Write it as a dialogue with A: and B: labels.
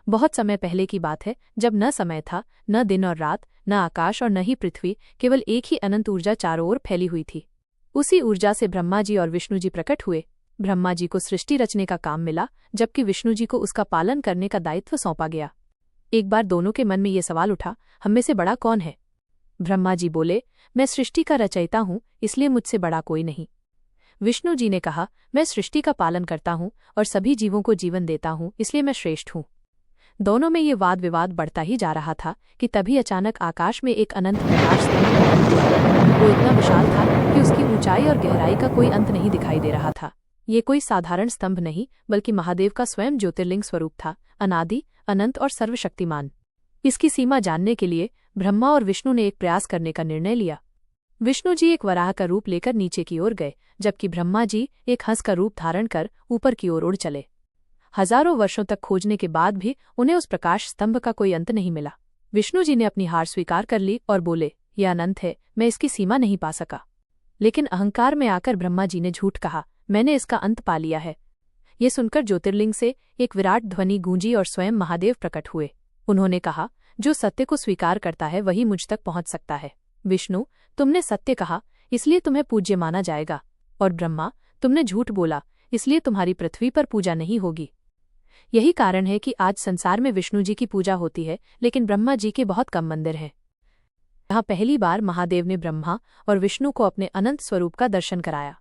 A: बहुत समय पहले की बात है, जब न समय था, न दिन और रात, न आकाश और न ही पृथ्वी, केवल एक ही अनंत ऊर्जा चारों ओर फैली हुई थी। उसी ऊर्जा से ब्रह्मा जी और विष्णु जी प्रकट हुए। ब्रह्मा जी को सृष्टि रचने का काम मिला, जबकि विष्णु जी को उसका पालन करने का दायित्व सौंपा गया। एक बार दोनों के मन में ये सवाल उठा, हम में से बड़ा कौन है? ब्रह्मा जी बोले, मैं सृष्टि का रचयिता हूँ, इसलिए मुझसे बड़ा कोई नहीं। विष्णु जी ने कहा, मैं सृष्टि का पालन करता हूँ और सभी जीवों को जीवन देता हूँ, इसलिए मैं श्रेष्ठ हूँ। दोनों में ये वाद विवाद बढ़ता ही जा रहा था कि तभी अचानक आकाश में एक अनंत प्रकाश स्तंभ हुआ। वो इतना विशाल था कि उसकी ऊंचाई और गहराई का कोई अंत नहीं दिखाई दे रहा था। ये कोई साधारण स्तंभ नहीं, बल्कि महादेव का स्वयं ज्योतिर्लिंग स्वरूप था, अनादि, अनंत और सर्वशक्तिमान। इसकी सीमा जानने के लिए ब्रह्मा और विष्णु ने एक प्रयास करने का निर्णय लिया। विष्णु जी एक वराह का रूप लेकर नीचे की ओर गए, जबकि ब्रह्मा जी एक हंस का रूप धारण कर ऊपर की ओर उड़ चले। हजारों वर्षों तक खोजने के बाद भी उन्हें उस प्रकाश स्तंभ का कोई अंत नहीं मिला। विष्णु जी ने अपनी हार स्वीकार कर ली और बोले, यह अनंत है, मैं इसकी सीमा नहीं पा सका। लेकिन अहंकार में आकर ब्रह्मा जी ने झूठ कहा, मैंने इसका अंत पा लिया है। ये सुनकर ज्योतिर्लिंग से एक विराट ध्वनि गूंजी और स्वयं महादेव प्रकट हुए। उन्होंने कहा, जो सत्य को स्वीकार करता है वही मुझ तक पहुंच सकता है। विष्णु, तुमने सत्य कहा, इसलिए तुम्हें पूज्य माना जाएगा, और ब्रह्मा, तुमने झूठ बोला, इसलिए तुम्हारी पृथ्वी पर पूजा नहीं होगी। यही कारण है कि आज संसार में विष्णु जी की पूजा होती है, लेकिन ब्रह्मा जी के बहुत कम मंदिर हैं। यहाँ पहली बार महादेव ने ब्रह्मा और विष्णु को अपने अनंत स्वरूप का दर्शन कराया।